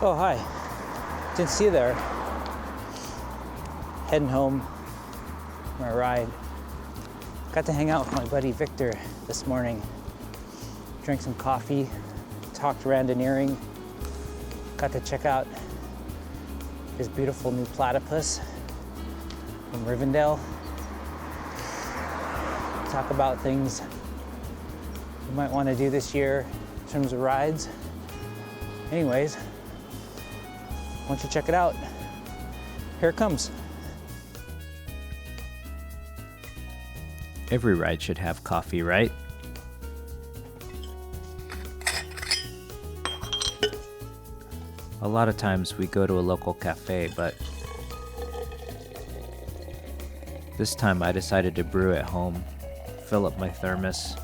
Oh, hi. Didn't see you there. Heading home from my ride. Got to hang out with my buddy Victor this morning. Drank some coffee, talked randonneuring. Got to check out his beautiful new platypus from Rivendell. Talk about things you might want to do this year in terms of rides. Anyways, why don't you check it out? Here it comes. Every ride should have coffee, right? A lot of times we go to a local cafe, but this time I decided to brew at home, fill up my thermos,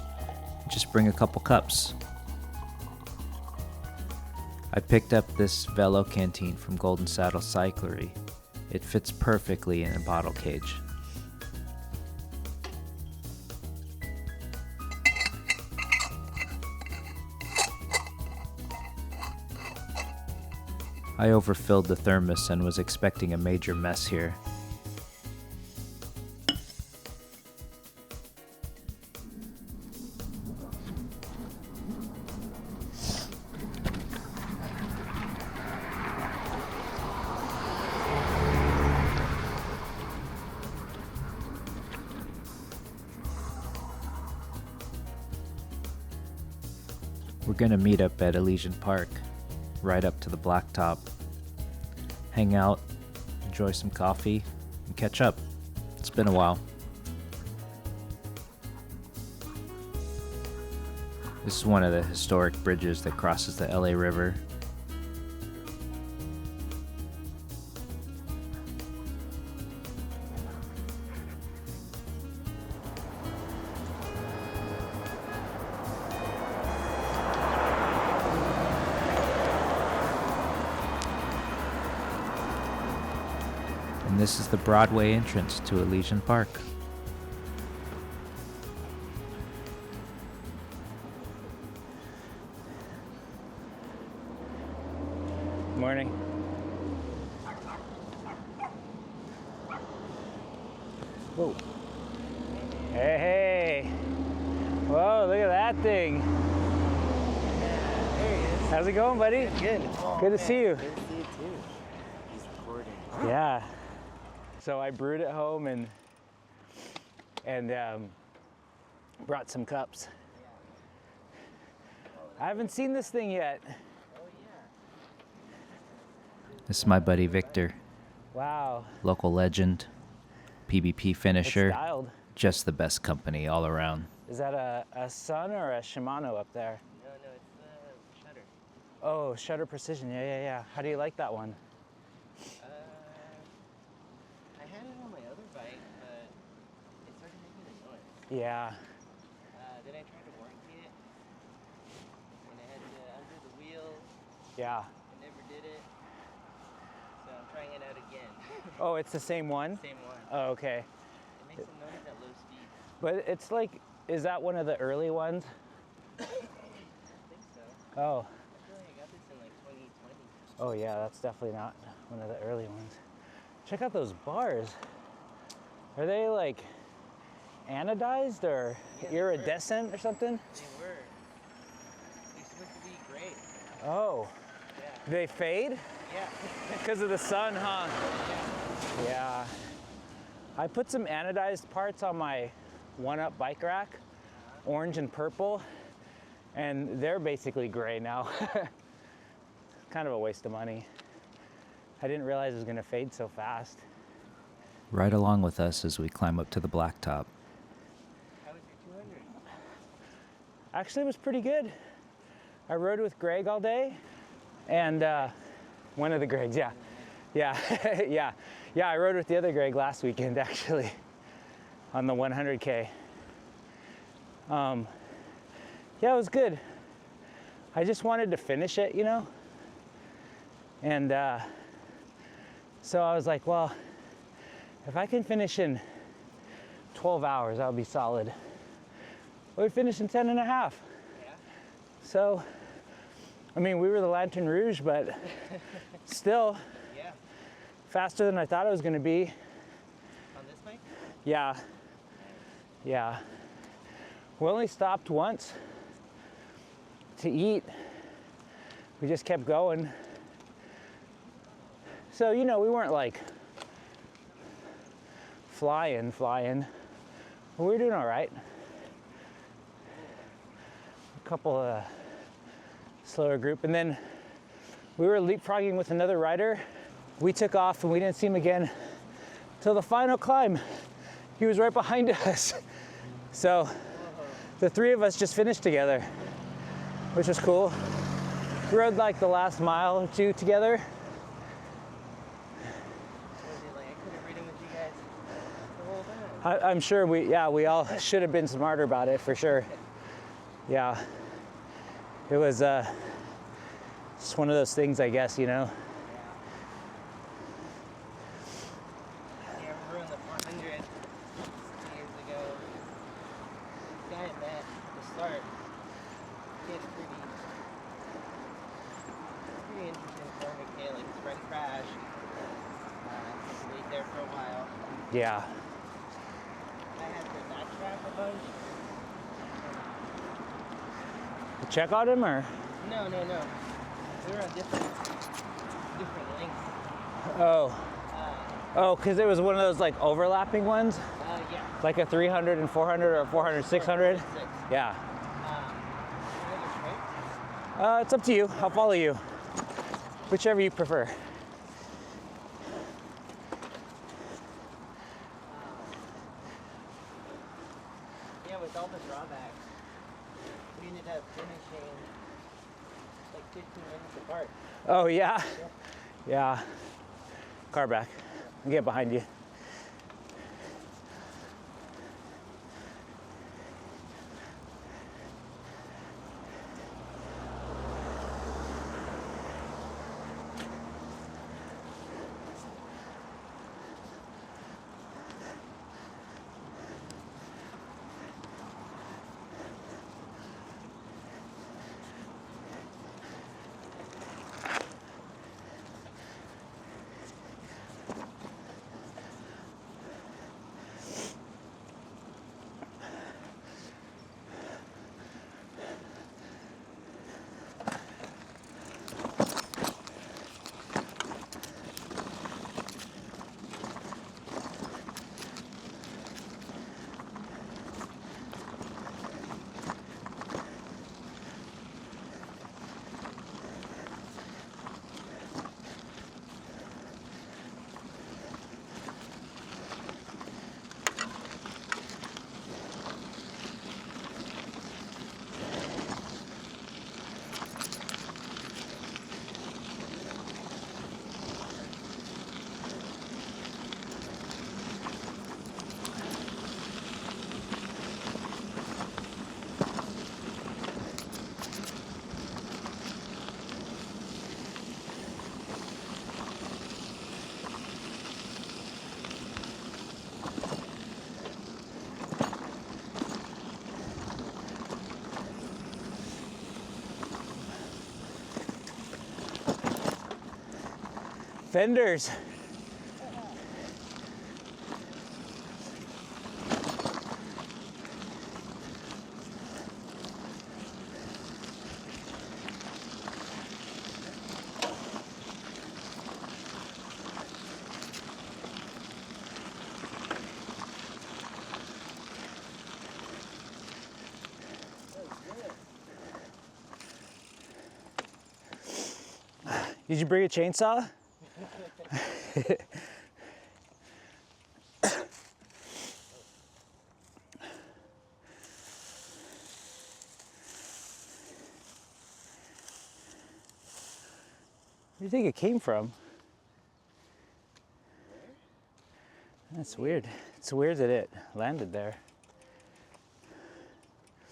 and just bring a couple cups. I picked up this Velo canteen from Golden Saddle Cyclery. It fits perfectly in a bottle cage. I overfilled the thermos and was expecting a major mess here. We're gonna meet up at Elyisan Park, right up to the blacktop, hang out, enjoy some coffee, and catch up. It's been a while. This is one of the historic bridges that crosses the LA River. And this is the Broadway entrance to Elyisan Park. Morning. Whoa. Hey, hey. Whoa, look at that thing. Yeah, there he is. How's it going, buddy? Good. Good to see you. Good to see you too. He's recording. Yeah. So I brewed at home and brought some cups. I haven't seen this thing yet. Oh yeah. This is my buddy Victor. Wow. Local legend, PBP finisher. It's styled. Just the best company all around. Is that a Sun or a Shimano up there? No, it's Shutter. Oh, Shutter Precision. Yeah. How do you like that one? I had it on my other bike, but it started making a noise. Yeah. Then I tried to warranty it, and I had to undo the wheel. Yeah. I never did it, so I'm trying it out again. Oh, it's the same one? Same one. Oh, okay. It makes a noise at low speed. But it's like, is that one of the early ones? I think so. Oh. I feel like I got this in like 2020. Oh yeah, that's definitely not one of the early ones. Check out those bars. Are they like anodized or iridescent or something? They were. They're supposed to be great. Oh. Yeah. They fade? Yeah. Because of the sun, huh? Yeah. I put some anodized parts on my one-up bike rack, orange and purple, and they're basically gray now. Kind of a waste of money. I didn't realize it was gonna fade so fast. Ride along with us as we climb up to the blacktop. How was your 200? Actually, it was pretty good. I rode with Greg all day, and one of the Gregs, yeah. Yeah, I rode with the other Greg last weekend, actually, on the 100K. Yeah, it was good. I just wanted to finish it, you know? And so I was like, well, if I can finish in 12 hours, I'll be solid. We finished in 10 and a half. Yeah. So I mean, we were the Lantern Rouge, but still Yeah. faster than I thought it was going to be. On this bike? Yeah. Yeah. We only stopped once to eat. We just kept going. So, you know, we weren't like flying. But we were doing all right. A couple of slower group. And then we were leapfrogging with another rider. We took off and we didn't see him again till the final climb. He was right behind us. So the three of us just finished together, which was cool. We rode like the last mile or two together. Was it like I could have ridden with you guys the whole time? I'm sure we all should have been smarter about it for sure. Yeah. It was just one of those things, I guess, you know. Yeah, I remember on the 400 years ago. This guy I met at the start, he had pretty interesting form of Like his friend crashed. He laid there for a while. Yeah. I had to backtrack a bunch. Check on him or? No. We were on different lengths. Oh. Oh, because it was one of those like overlapping ones? Yeah. Like a 300 and 400 or 400, 600? Yeah. It's up to you. I'll follow you. Whichever you prefer. Yeah, with all the drawbacks, we ended up finishing like 15 minutes apart. Oh, yeah? Yeah. Car back. I'll get behind you. Fenders. Did you bring a chainsaw? Where do you think it came from? That's weird. It's weird that it landed there.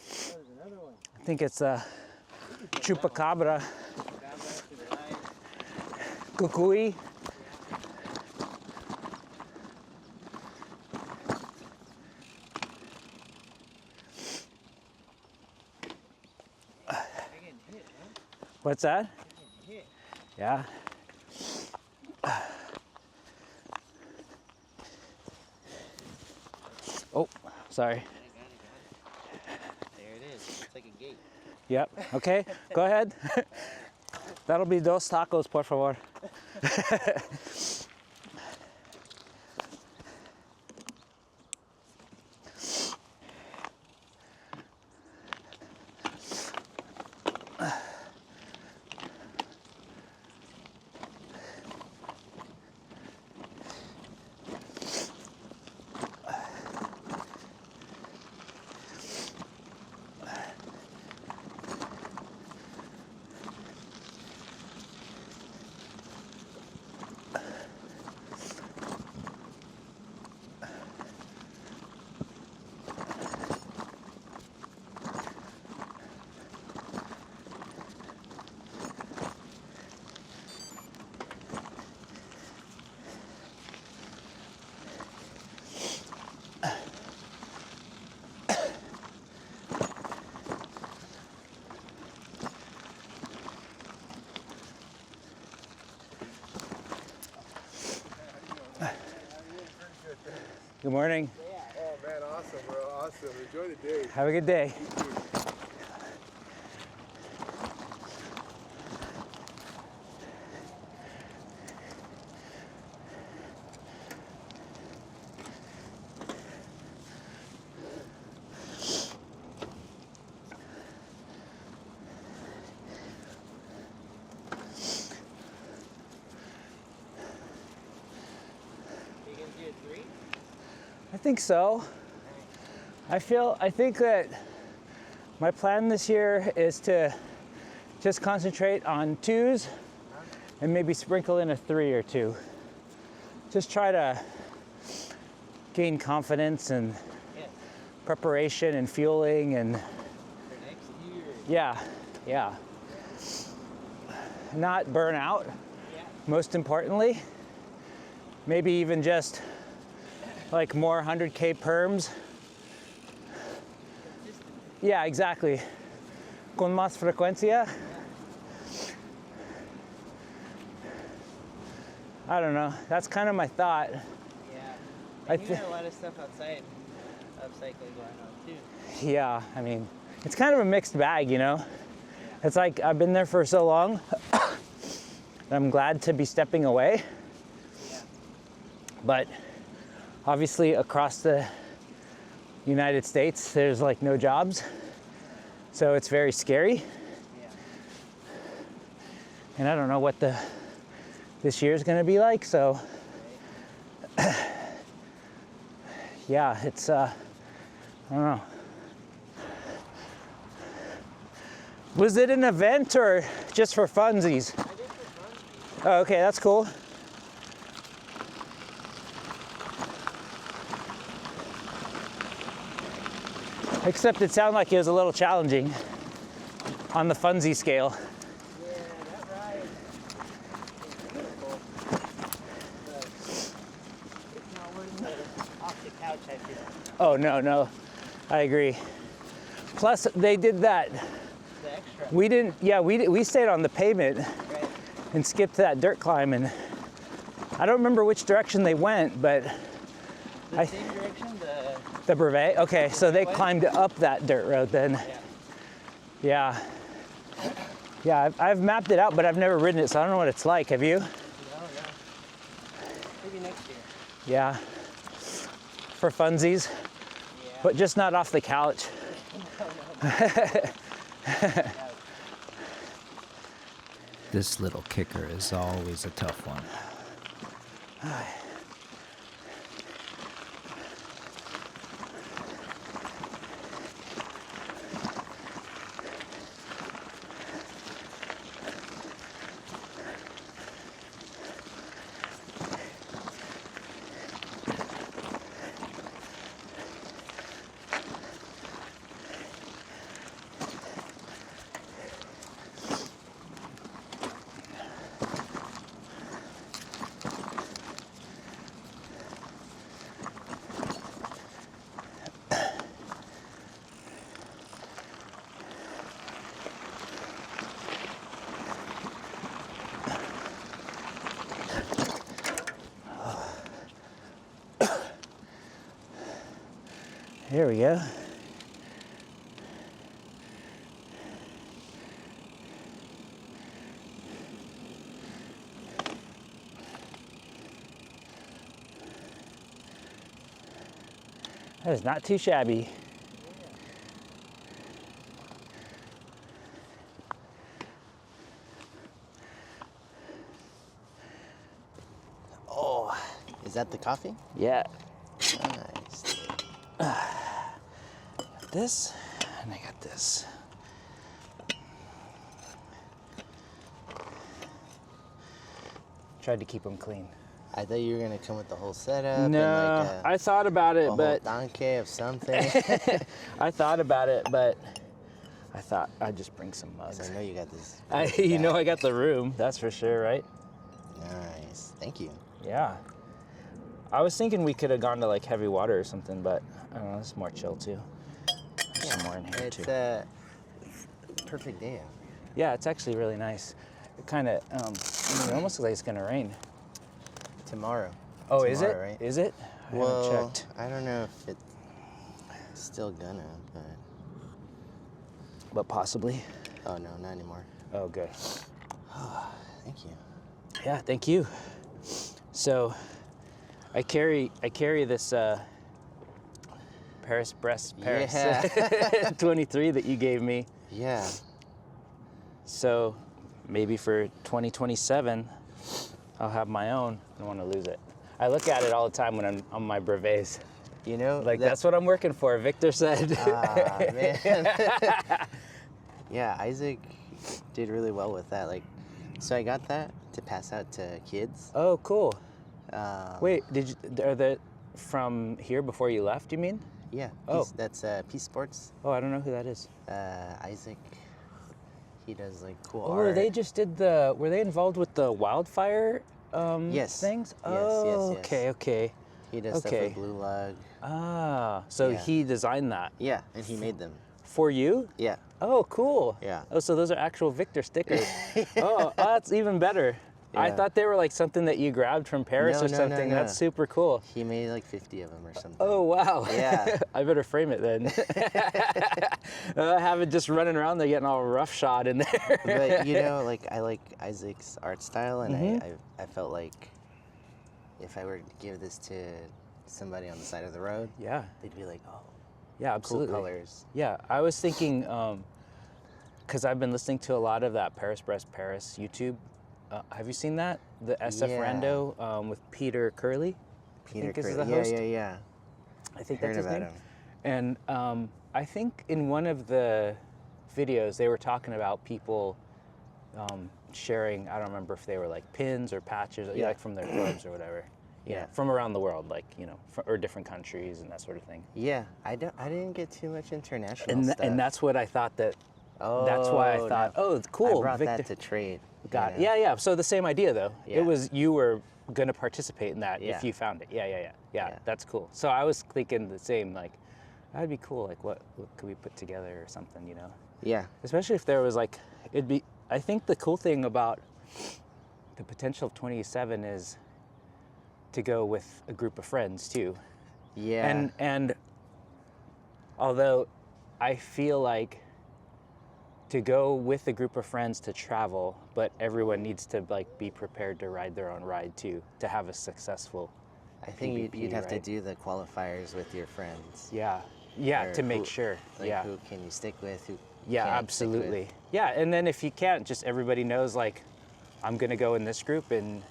There's another one. I think it's a chupacabra. Kukui. What's that? Hit. Yeah. Oh, sorry. Got it. There it is. It's like a gate. Yep. Okay, go ahead. That'll be dos tacos, por favor. Good morning. Oh man, awesome, bro, awesome. Enjoy the day. Have a good day. You gonna do a 3? I think so. I think that my plan this year is to just concentrate on 2s and maybe sprinkle in a 3 or 2. Just try to gain confidence and Yeah. preparation and fueling and For next year. yeah. Not burn out, Yeah. most importantly. Maybe even just like more 100K perms. Yeah, exactly. Con más frecuencia. I don't know. That's kind of my thought. Yeah. I And you thi- got a lot of stuff outside of cycling going on too. Yeah, I mean, it's kind of a mixed bag, you know? It's like I've been there for so long. And I'm glad to be stepping away. Yeah. But obviously across the United States, there's like no jobs. So it's very scary. Yeah. And I don't know what this year's gonna be like, so yeah, it's I don't know. Was it an event or just for funsies? I did for fun. Oh, okay, that's cool. Except it sounded like it was a little challenging on the funsy scale. Yeah, that ride is beautiful, but it's not worth it off the couch, I feel. Oh, no, I agree. Plus, they did that. The extra, We didn't, yeah, we stayed on the pavement right? and skipped that dirt climb, and I don't remember which direction they went, but The same direction, the brevet, okay, so they What? climbed up that dirt road then. yeah. Yeah, I've mapped it out, but I've never ridden it, so I don't know what it's like. Have you? No. Maybe next year. Yeah, for funsies, Yeah. but just not off the couch. This little kicker is always a tough one. There we go. That is not too shabby. Oh, is that the coffee? Yeah. Nice. Got this, and I got this. Tried to keep them clean. I thought you were gonna come with the whole setup. No, and like I thought about it, a but whole donkey of something. I thought about it, but I thought I'd just bring some mugs. I know you got this. You know I got the room, that's for sure, right? Nice. Thank you. Yeah. I was thinking we could have gone to like heavy water or something, but I don't know, it's more chill too. There's some more in here It's too. a perfect day. Yeah, it's actually really nice. It kind of, it almost looks like it's gonna rain. Tomorrow. Oh, Tomorrow, is it? Right? Is it? I Well, haven't checked. I don't know if it's still gonna, but But possibly. oh no, not anymore. Oh, good. Thank you. Yeah, thank you. So, I carry this Paris 23 that you gave me. Yeah. So, maybe for 2027, I'll have my own. I don't want to lose it. I look at it all the time when I'm on my brevets. You know, Like, that's what I'm working for, Victor said. Ah, man. Yeah, Isaac did really well with that. Like, so I got that to pass out to kids. Oh, cool. Wait. Wait, are they from here before you left, you mean? Yeah. Oh. That's Peace Sports. Oh, I don't know who that is. Isaac. He does like cool Oh, art. they just did were they involved with the wildfire Yes. things? Yes, Oh, yes, yes. okay, okay. He does stuff okay. with Blue Lug. Ah, so Yeah. he designed that Yeah, and he made them. for you? Yeah. Oh, cool. Yeah. Oh, so those are actual Victor stickers. Oh, that's even better. I Yeah. thought they were like something that you grabbed from Paris No, or no, no, something. no. That's super cool. He made like 50 of them or something. Oh, wow. Yeah. I better frame it then. Have it just running around there getting all roughshod in there. But you know, like I like Isaac's art style, and Mm-hmm. I felt like if I were to give this to somebody on the side of the road, Yeah. they'd be like, oh, Yeah, cool absolutely. colors. Yeah, I was thinking, because I've been listening to a lot of that Paris YouTube. Have you seen that? The SF Yeah. Rando with Peter Curley? Peter think this is Curley. the host? Yeah. I think Heard that's his about name. him. And I think in one of the videos they were talking about people sharing, I don't remember if they were like pins or patches, Yeah. like from their clubs or whatever. You Yeah. know, from around the world, like, you know, or different countries and that sort of thing. Yeah, I didn't get too much international stuff. And that's what I thought that's why I Oh, thought, no. oh, it's cool. I brought Victor. that to trade. Got it. you know? Yeah. So the same idea though. Yeah. It was you were gonna participate in that Yeah. if you found it. Yeah. Yeah. That's cool. So I was thinking the same, like, that'd be cool. Like what could we put together or something, you know? Yeah. Especially if there was like, I think the cool thing about the potential of 27 is to go with a group of friends too. Yeah. And although I feel like to go with a group of friends to travel, but everyone needs to like be prepared to ride their own ride too, to have a successful. I think PvP, you'd have to right? do the qualifiers with your friends. Yeah, Or to make who- sure. Like yeah, who can you stick with? Who yeah, can't stick with. absolutely. Yeah, and then if you can't, just everybody knows like, I'm gonna go in this group and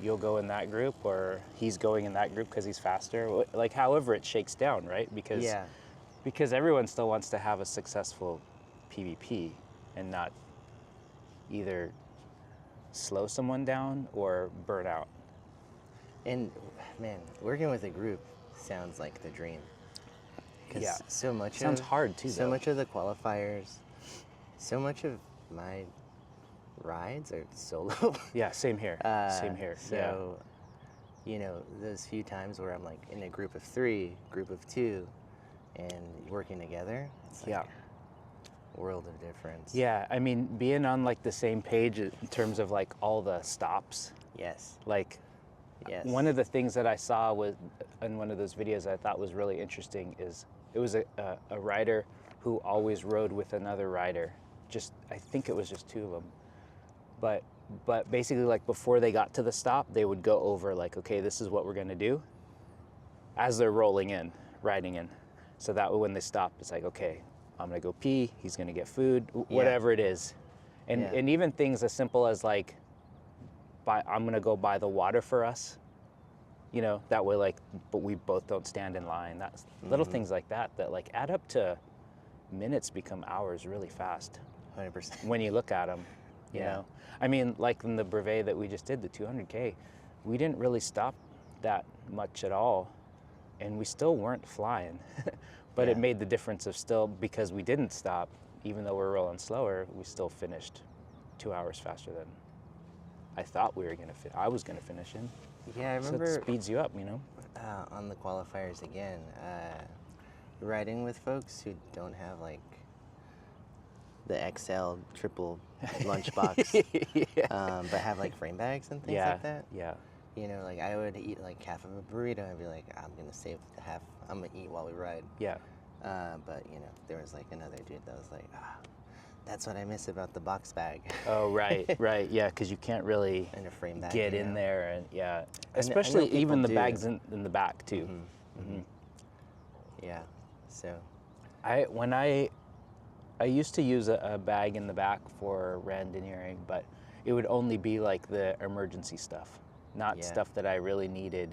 you'll go in that group, or he's going in that group because he's faster. Like however it shakes down, right? Because everyone still wants to have a successful PvP and not either slow someone down or burn out. And man, working with a group sounds like the dream. 'Cause Yeah. so much Sounds of, hard, too, So though. much of the qualifiers, so much of my rides are solo. Yeah, same here. Same here. So, you know, those few times where I'm like in a group of 3, group of 2, and working together, it's like Yeah. world of difference. Yeah, I mean, being on like the same page in terms of like all the stops, Yes. like Yes. One of the things that I saw was in one of those videos I thought was really interesting is it was a rider who always rode with another rider. I think it was just two of them. But basically, like, before they got to the stop, they would go over, like, okay, this is what we're gonna do, as they're riding in. So that way when they stop, it's like, okay, I'm gonna go pee, he's gonna get food, whatever it is. And even things as simple as, like, I'm gonna go buy the water for us, you know, that way, like, but we both don't stand in line. That's little things like that like, add up to minutes become hours really fast. 100%. When you look at them, you know. I mean, like in the brevet that we just did, the 200K, we didn't really stop that much at all, and we still weren't flying. But it made the difference of still, because we didn't stop, even though we're rolling slower, we still finished 2 hours faster than I thought we were gonna I was gonna finish in. Yeah, I remember. So it speeds you up, you know. On the qualifiers again, riding with folks who don't have like the XL triple lunchbox, but have like frame bags and things like that. Yeah. You know, like I would eat like half of a burrito and be like, I'm gonna save the half. I'm gonna eat while we ride. Yeah. But you know, there was like another dude that was like, that's what I miss about the box bag. Oh, right, right, yeah, because you can't really And a frame bag, get you in know? there, and I know especially even people the do. bags in the back too. Yeah. So. When I used to use a bag in the back for randonneuring, but it would only be like the emergency stuff, not stuff that I really needed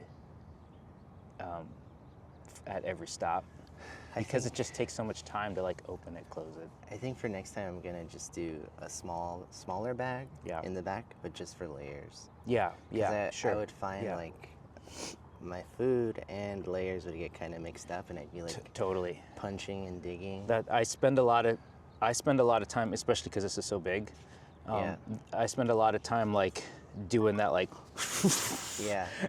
at every stop, because it just takes so much time to like open it, close it. I think for next time I'm gonna just do a smaller bag in the back, but just for layers. Yeah, yeah, I would find like my food and layers would get kind of mixed up, and I'd be like totally punching and digging. That I spend a lot of time, especially because this is so big. I spend a lot of time like doing that, like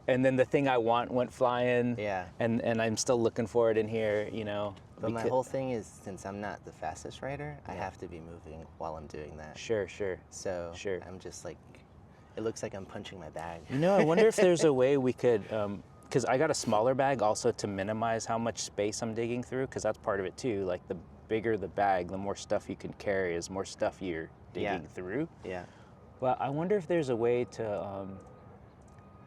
and then the thing I want went flying. And I'm still looking for it in here, you know. But my whole thing is, since I'm not the fastest rider, I have to be moving while I'm doing that. Sure. So I'm just like, it looks like I'm punching my bag. You know, I wonder if there's a way we could, because I got a smaller bag also to minimize how much space I'm digging through, because that's part of it too. Like, the bigger the bag, the more stuff you can carry, is more stuff you're digging through. Yeah. Well, I wonder if there's a way to,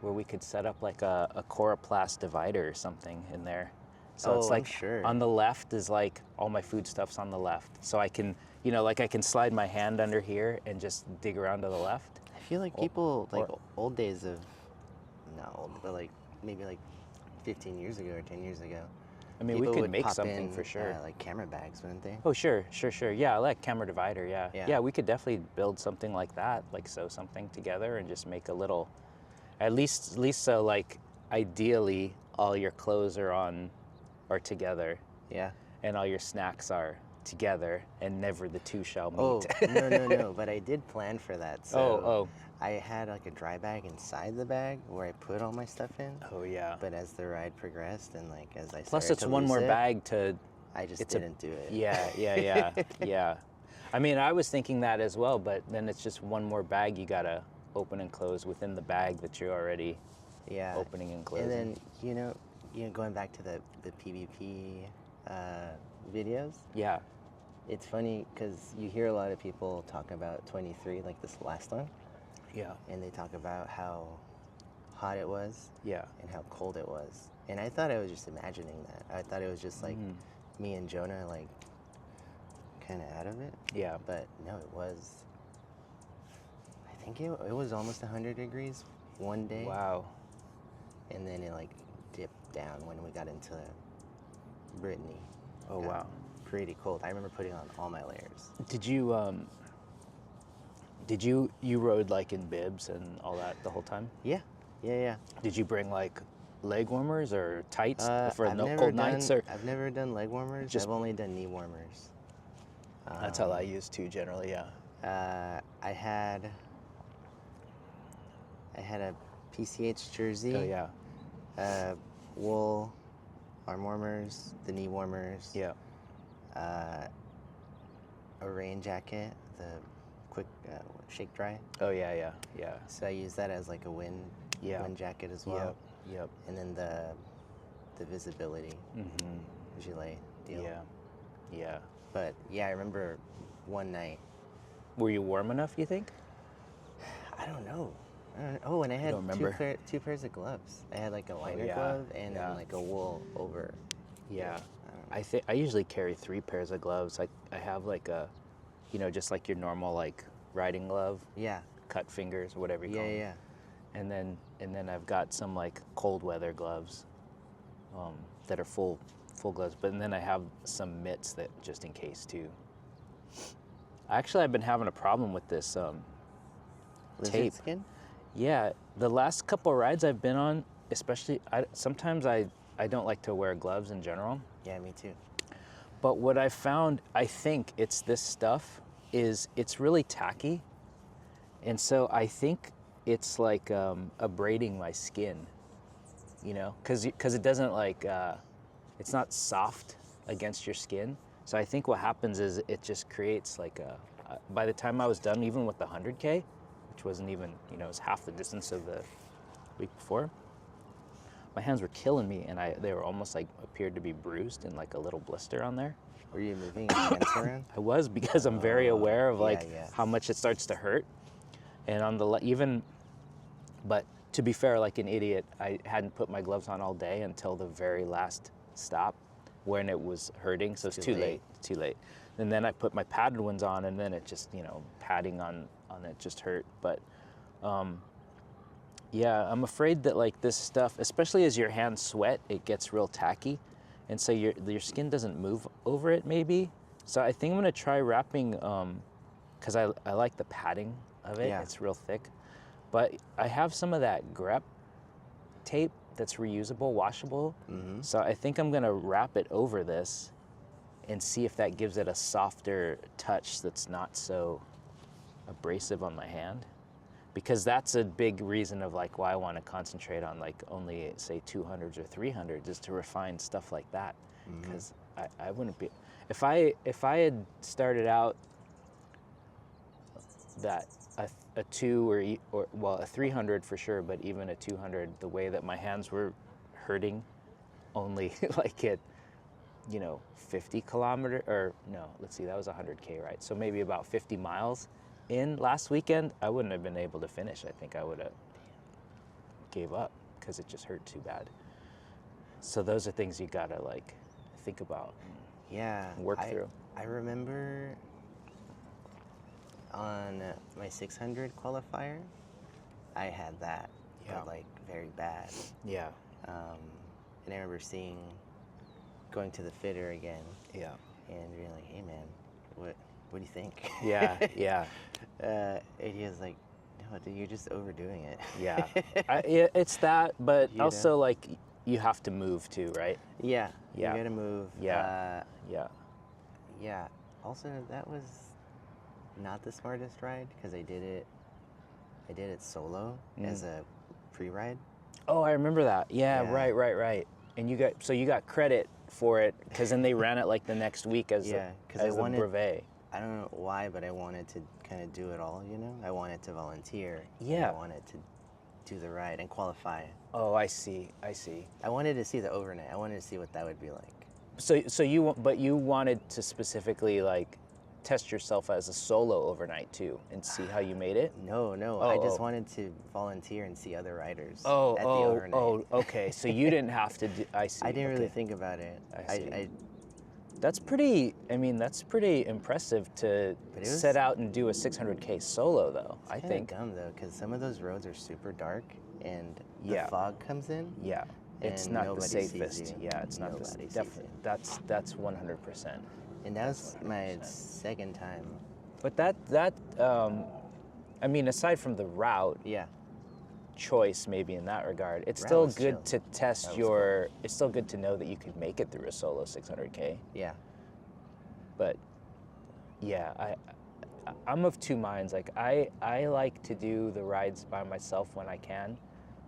where we could set up like a coroplast divider or something in there. So it's like, on the left is like, all my food stuff's on the left. So I can, you know, like I can slide my hand under here and just dig around to the left. I feel like people, like old days of, not old, but like maybe like 15 years ago or 10 years ago. I mean, we could make something for sure. Like camera bags, wouldn't they? Oh, sure. Yeah, I like camera divider, yeah. We could definitely build something like that, like sew something together and just make a little, at least so like, ideally, all your clothes are together. Yeah. And all your snacks are together, and never the two shall meet. Oh, no, but I did plan for that. So I had like a dry bag inside the bag where I put all my stuff in. Oh, yeah. But as the ride progressed and like as I Plus, started it's to one lose more it, bag to... I just didn't do it. Yeah. Yeah. I mean, I was thinking that as well, but then it's just one more bag you gotta open and close within the bag that you're already opening and closing. And then, you know, going back to the PvP videos. Yeah. It's funny because you hear a lot of people talk about 23, like this last one. Yeah. And they talk about how hot it was. Yeah. And how cold it was. And I thought I was just imagining that. I thought it was just like me and Jonah, like, kind of out of it. Yeah. But no, it was, I think it was almost 100 degrees one day. Wow. And then it like dipped down when we got into Brittany. Oh, wow. Pretty cold. I remember putting on all my layers. Did you rode like in bibs and all that the whole time? Yeah. Did you bring like leg warmers or tights for I've cold nights? Or I've never done leg warmers. I've only done knee warmers. That's how I use too, generally. Yeah. I had a PCH jersey. Oh, yeah. Wool arm warmers, the knee warmers. Yeah. A rain jacket, the quick shake dry. Oh, yeah. So I use that as like a wind wind jacket as well. Yep. And then the visibility, visually deal. Yeah. But yeah, I remember one night. Were you warm enough, you think? I don't know. Oh, and I had don't remember? two pairs of gloves. I had like a liner yeah. glove and Yeah. then like a wool over. Yeah. I don't know. I usually carry 3 pairs of gloves. I have like a, just like your normal like riding glove, Yeah. cut fingers or whatever you call them. Yeah. And then I've got some like cold weather gloves that are full gloves. But then I have some mitts that just in case too. Actually, I've been having a problem with this Lizard tape. skin? Yeah, the last couple rides I've been on, especially, sometimes I don't like to wear gloves in general. Yeah, me too. But what I found, I think it's this stuff, is it's really tacky. And so I think it's like abrading my skin, because it doesn't like, it's not soft against your skin. So I think what happens is it just creates like by the time I was done, even with the 100K, which wasn't even, it was half the distance of the week before, my hands were killing me and they were almost like appeared to be bruised and like a little blister on there. Were you moving your hands around? I was, because I'm very aware of like yeah. how much it starts to hurt. And on the but to be fair, like an idiot, I hadn't put my gloves on all day until the very last stop when it was hurting, so it's too late. And then I put my padded ones on, and then it just, padding on it just hurt. But yeah, I'm afraid that like this stuff, especially as your hands sweat, it gets real tacky, and so your skin doesn't move over it maybe. So I think I'm gonna try wrapping, because I like the padding of it. Yeah. It's real thick, but I have some of that grep tape that's reusable, washable. So I think I'm gonna wrap it over this and see if that gives it a softer touch that's not so abrasive on my hand. Because that's a big reason of like why I want to concentrate on like only say 200s or 300s, is to refine stuff like that. Because I wouldn't be, if I had started out that a 2 or well, a 300 for sure, but even a 200, the way that my hands were hurting only like at 50 kilometer, or no, let's see, that was 100K, right? So maybe about 50 miles in last weekend, I wouldn't have been able to finish. I think I would have gave up because it just hurt too bad. So those are things you gotta like think about. Yeah. Work through. I remember on my 600 qualifier, I had that, but like very bad. Yeah. And I remember going to the fitter again. Yeah. And being like, hey man, what do you think? Yeah. And he was like, no, dude, you're just overdoing it. Yeah. It's that, but also like you have to move too, right? Yeah. Yeah. You gotta move. Yeah. Yeah. Also, that was not the smartest ride because I did it solo as a pre-ride. Oh, I remember that. Yeah. Right. And you got credit for it because then they ran it like the next week as the brevet. I don't know why, but I wanted to kind of do it all, I wanted to volunteer. Yeah. I wanted to do the ride and qualify. Oh, I see. I wanted to see the overnight. I wanted to see what that would be like. So you wanted to specifically like test yourself as a solo overnight too and see how you made it? No. I just wanted to volunteer and see other riders at the overnight. Oh, okay. So you didn't have to do, I see. I didn't really think about it. I see. That's pretty impressive to set out and do a 600K solo though, I think. It's dumb though, because some of those roads are super dark and the fog comes in. Yeah. It's not the safest. Yeah, it's not the safest. Definitely. That's 100%. And that was my second time. But I mean, aside from the route choice, maybe in that regard, it's still good to test it's still good to know that you could make it through a solo 600K. Yeah. But yeah, I'm of two minds. Like I like to do the rides by myself when I can,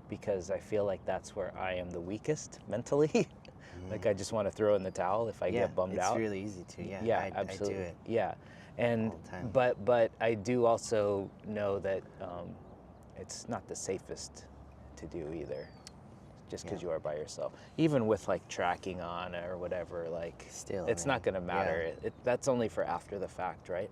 because I feel like that's where I am the weakest mentally. Like I just want to throw in the towel if I get bummed out. It's really easy to. Yeah, absolutely. I do it. Yeah, and all the time. but I do also know that it's not the safest to do either, just because Yeah. you are by yourself. Even with like tracking on or whatever, like Still, it's man. not gonna matter. Yeah. That's only for after the fact, right?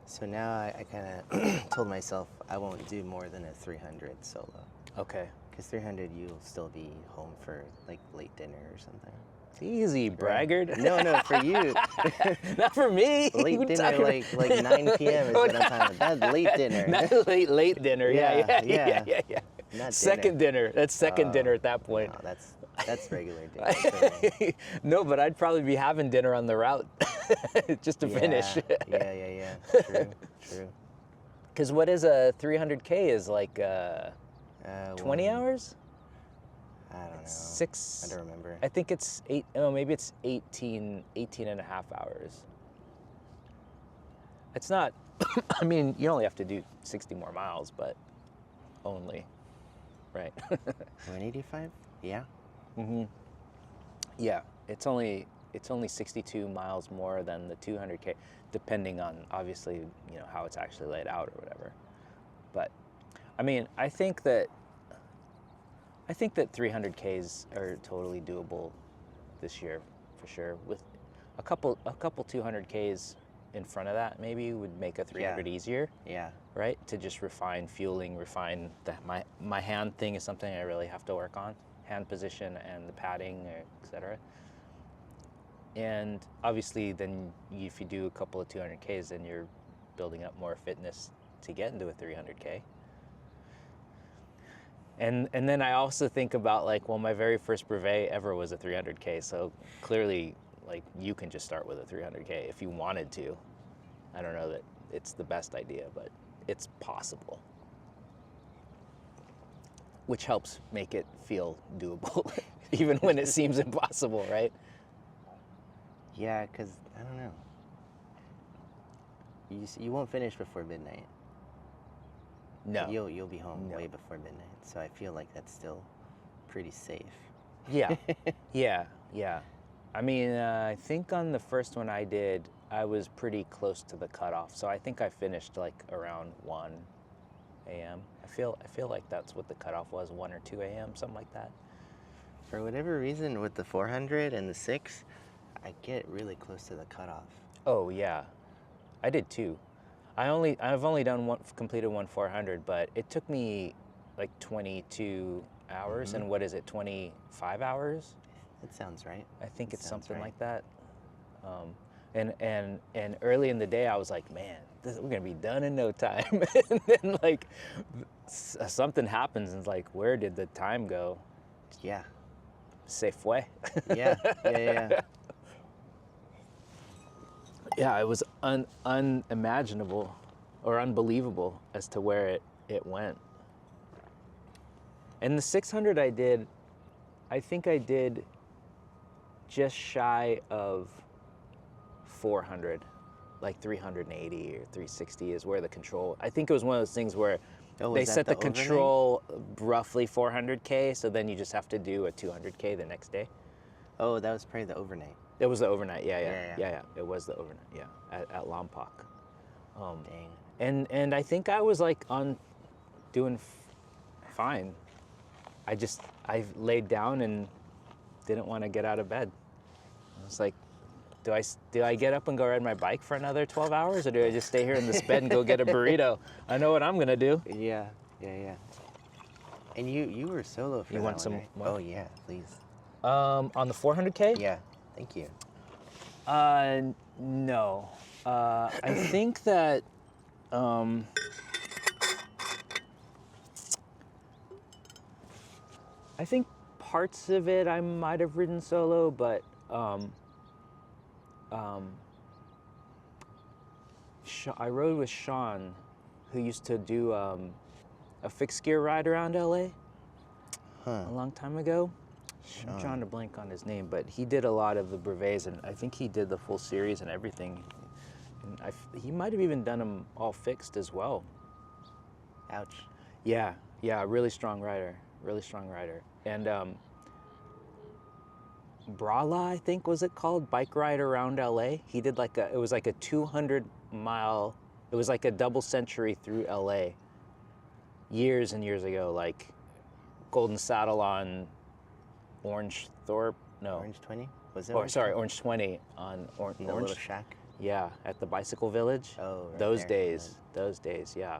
So now I kind of told myself I won't do more than a 300 solo. Okay. Because 300, you'll still be home for like late dinner or something. It's easy, braggart. No, for you. Not for me. Late What are you dinner, talking like 9 p.m. is what I'm talking about. That's late dinner. Not late dinner. Yeah. Not Second dinner. That's second dinner at that point. No, that's regular dinner. No, but I'd probably be having dinner on the route just to finish. Yeah. True. Because what is a 300K is like 20 Well, hours? I don't know. Six. I don't remember. I think it's maybe it's 18 and a half hours. It's not, I mean, you only have to do 60 more miles, but only, right? 185? Yeah. Yeah, it's only 62 miles more than the 200K, depending on obviously, you know, how it's actually laid out or whatever. But I mean, I think that 300Ks are totally doable this year for sure. With a couple 200Ks in front of that, maybe would make a 300 easier. Yeah. Right? To just refine fueling, refine that my hand thing is something I really have to work on. Hand position and the padding, etc. And obviously then if you do a couple of 200Ks, then you're building up more fitness to get into a 300K. And then I also think about like, well, my very first brevet ever was a 300K. So clearly, like, you can just start with a 300K if you wanted to. I don't know that it's the best idea, but it's possible. Which helps make it feel doable, even when it seems impossible, right? Yeah, because, I don't know. You won't finish before midnight. No. You'll be home way before midnight. So I feel like that's still pretty safe. Yeah. Yeah. I mean, I think on the first one I did, I was pretty close to the cutoff. So I think I finished like around 1 a.m. I feel like that's what the cutoff was, 1 or 2 a.m., something like that. For whatever reason, with the 400 and the 6, I get really close to the cutoff. Oh yeah, I did too. I've only completed one 400, but it took me like 22 hours, and what is it, 25 hours? That sounds right. I think it's something right. like that. And early in the day, I was like, man, we're gonna be done in no time. And then like something happens, and it's like, where did the time go? Yeah. Se fue. Yeah. Yeah, it was unimaginable or unbelievable as to where it went. And the 600 I think I did just shy of 400, like 380 or 360 is where the control, I think it was one of those things where they set the control roughly 400K, so then you just have to do a 200K the next day. Oh, that was probably the overnight. It was the overnight, yeah. It was the overnight, yeah, at Lompoc. Dang. And I think I was like doing fine. I laid down and didn't want to get out of bed. I was like, do I get up and go ride my bike for another 12 hours, or do I just stay here in this bed and go get a burrito? I know what I'm gonna do. Yeah. And you were solo for You that want one, some right? more? Oh yeah, please. On the 400K? Yeah, thank you. No. I think that I think parts of it I might have ridden solo, but I rode with Sean, who used to do a fixed gear ride around LA a long time ago. I'm trying to blank on his name, but he did a lot of the brevets, and I think he did the full series and everything. And he might have even done them all fixed as well. Ouch. Yeah, really strong rider. And Brala, I think was it called, bike ride around LA. He did it was like a 200-mile, it was like a double century through LA years and years ago, like Golden Saddle on Orange Thorpe. No. Orange 20? Was it? Or sorry, Orange 20 on In the Orange. little shack? Yeah, at the bicycle village. Oh, right those there. days. Those days, yeah.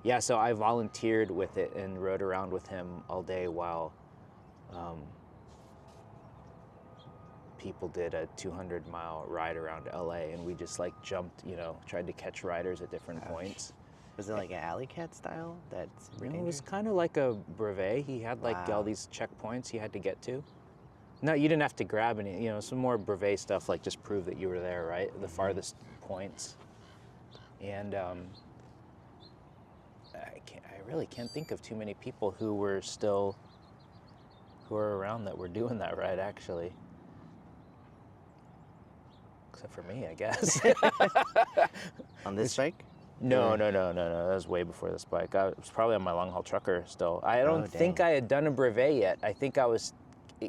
Yeah, so I volunteered with it and rode around with him all day while people did a 200-mile ride around LA, and we just like jumped, you know, tried to catch riders at different points. Was it like an alley cat style? That's super It dangerous? was kind of like a brevet. He had like all Wow. these checkpoints you had to get to. No, you didn't have to grab any, you know, some more brevet stuff, like just prove that you were there, right? The farthest points. And I really can't think of too many people who were around that were doing that ride, actually. Except for me, I guess. On this bike? No. That was way before this bike. I was probably on my long haul trucker still. I don't think dang. I had done a brevet yet. I think I was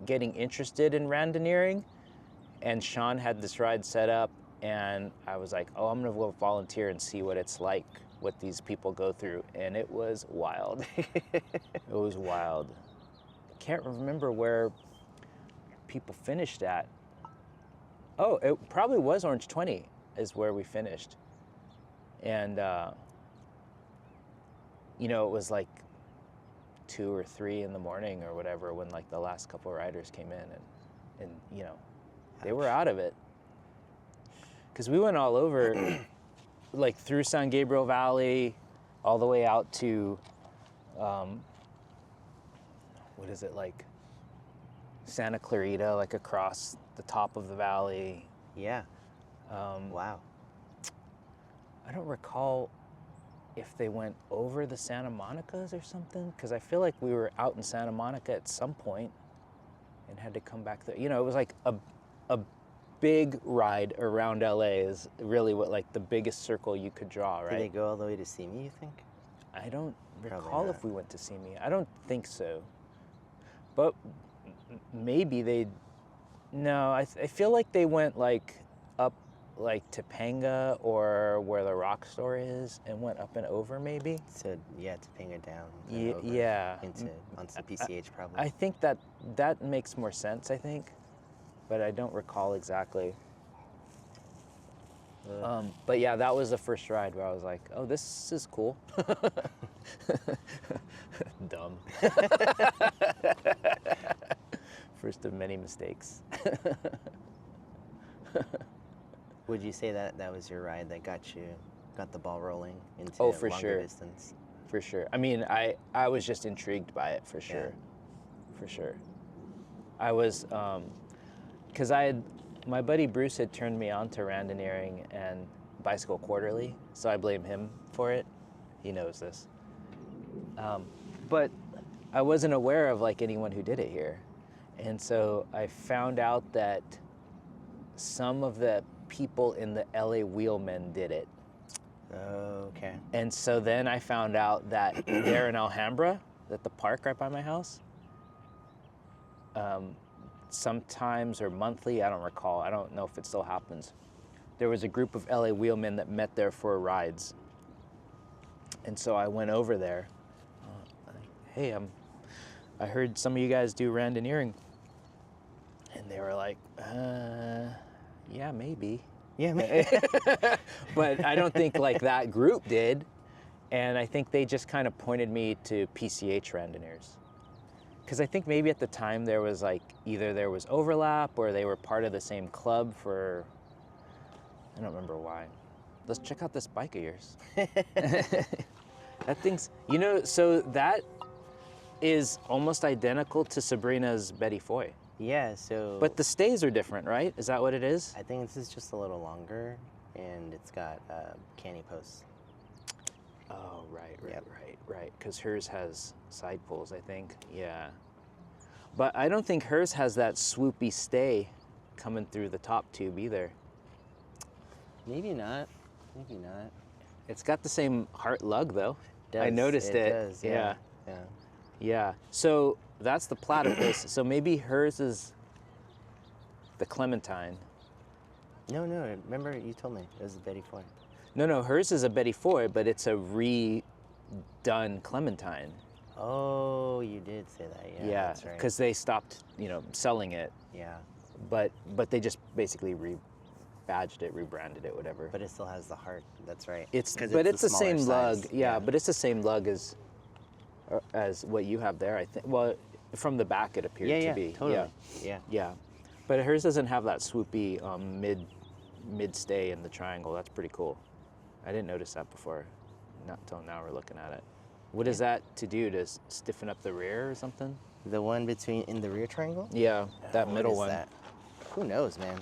getting interested in randonneuring, and Sean had this ride set up, and I was like, oh, I'm gonna go volunteer and see what it's like, what these people go through, and it was wild. It was wild. Can't remember where people finished at. Oh, it probably was Orange 20 is where we finished. And, you know, it was like 2 or 3 in the morning or whatever when like the last couple of riders came in, and you know, they were out of it. Because we went all over, like through San Gabriel Valley, all the way out to, what is it, like Santa Clarita, like across the top of the valley. Yeah. Wow. I don't recall if they went over the Santa Monicas or something, because I feel like we were out in Santa Monica at some point and had to come back there. You know, it was like a big ride around LA is really what, like the biggest circle you could draw, right? Did they go all the way to see me, you think? I don't Probably recall not. if we went to see me. I don't think so. But maybe they, no, I feel like they went like up like Topanga or where the rock store is and went up and over maybe. So, yeah, to ping it down. then over Yeah. onto the PCH probably. I think that makes more sense, I think, but I don't recall exactly. But yeah, that was the first ride where I was like, oh, this is cool. Dumb. First of many mistakes. Would you say that that was your ride that got the ball rolling into Oh, for longer sure. distance? For sure. I mean, I was just intrigued by it, for sure. For sure. I was, because my buddy Bruce had turned me on to Randonneuring and Bicycle Quarterly, so I blame him for it. He knows this. But I wasn't aware of like anyone who did it here. And so I found out that some of the people in the LA Wheelmen did it. Oh, okay. And so then I found out that there in Alhambra, at the park right by my house, sometimes or monthly, I don't recall, I don't know if it still happens, there was a group of LA wheelmen that met there for rides. And so I went over there. Hey, I heard some of you guys do Randonneuring. And they were like, yeah, maybe. Yeah, man. But I don't think like that group did. And I think they just kind of pointed me to PCH randonneurs. Because I think maybe at the time there was like, either there was overlap or they were part of the same club for, I don't remember why. Let's check out this bike of yours. That thing's, you know, so that is almost identical to Sabrina's Betty Foy. Yeah, so... But the stays are different, right? Is that what it is? I think this is just a little longer, and it's got canny posts. Oh, right. Yep. Because hers has side pulls, I think. Yeah. But I don't think hers has that swoopy stay coming through the top tube either. Maybe not. Maybe not. It's got the same heart lug though. Does. I noticed it. Does, yeah. Yeah. So that's the platypus. So maybe hers is the Clementine. No, remember you told me it was a Betty Foy. No, hers is a Betty Foy, but it's a redone Clementine. Oh, you did say that. Yeah, Yeah, that's right. because they stopped, selling it, Yeah, but they just basically rebadged it, rebranded it, whatever. but it still has the heart. That's right. It's 'Cause but it's the smaller same lug. size. Yeah, but it's the same lug as what you have there, I think. Well, from the back it appeared Yeah, to be. totally. Yeah. Yeah. But hers doesn't have that swoopy mid stay in the triangle. That's pretty cool. I didn't notice that before. Not until now we're looking at it. What is that to do? To stiffen up the rear or something? The one in the rear triangle? Yeah, that What middle is one. that? Who knows, man?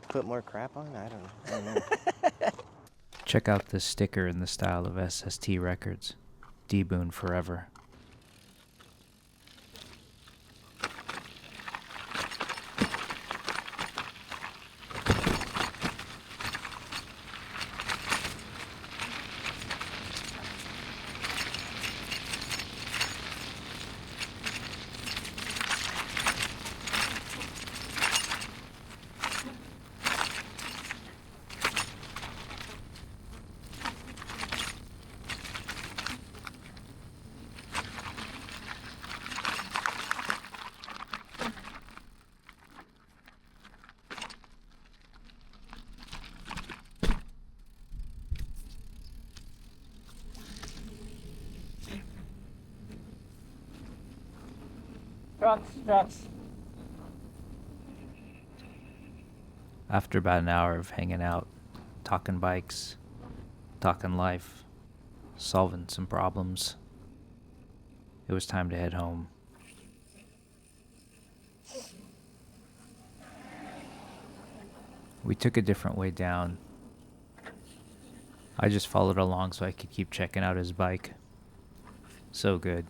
Put more crap on? I don't know. Check out this sticker in the style of SST Records. D-Boon forever. Trucks. After about an hour of hanging out, talking bikes, talking life, solving some problems, it was time to head home. We took a different way down. I just followed along so I could keep checking out his bike. So good.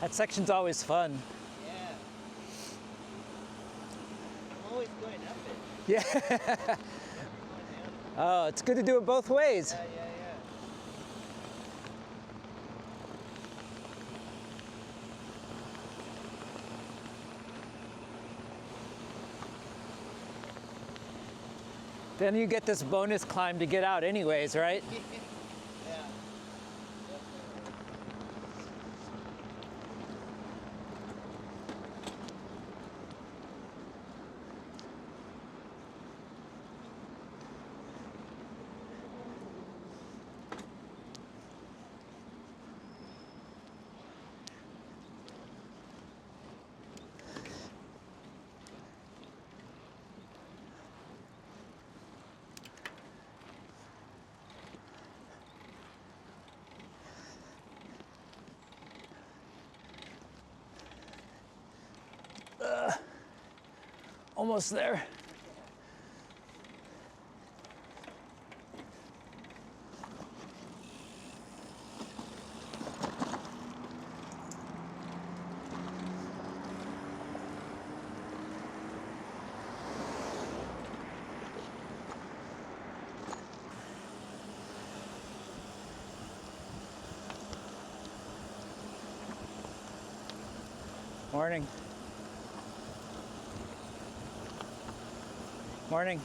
That section's always fun. Yeah. I'm always going up it. Yeah. Oh, it's good to do it both ways. Yeah. Then you get this bonus climb to get out anyways, right? almost there. Morning. Morning.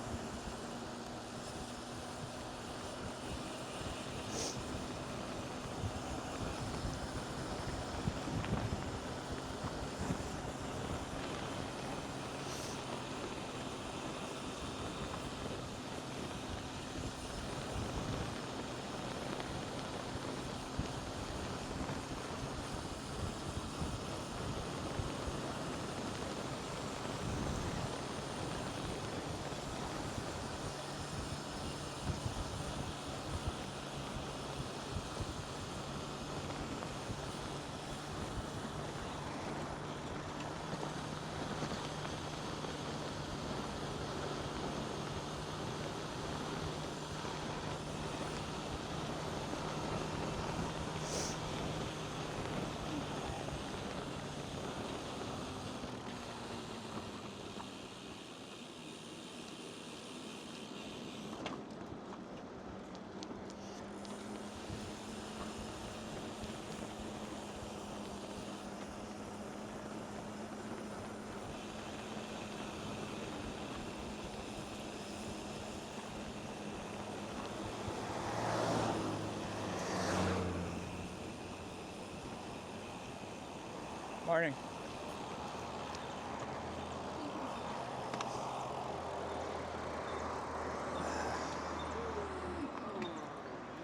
Morning.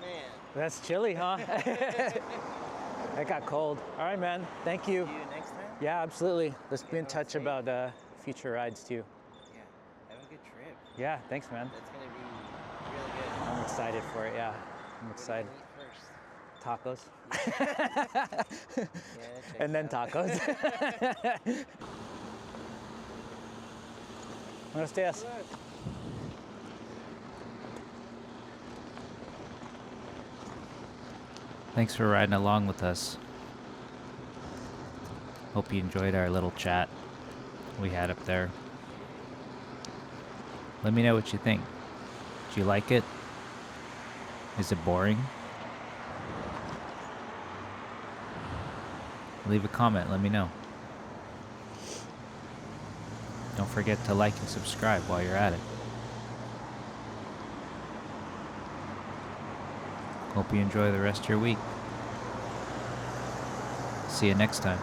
Man. That's chilly, huh? That got cold. All right, man. Thank you. See you next time? Yeah, absolutely. Let's be in touch about future rides too. Yeah. Have a good trip. Yeah, thanks, man. That's gonna be really good. I'm excited for it. Yeah, I'm What excited. do you eat first? Tacos. Yeah, that And then checks tacos. Buenos dias. Thanks for riding along with us. Hope you enjoyed our little chat we had up there. Let me know what you think. Do you like it? Is it boring? Leave a comment, let me know. Don't forget to like and subscribe while you're at it. Hope you enjoy the rest of your week. See you next time.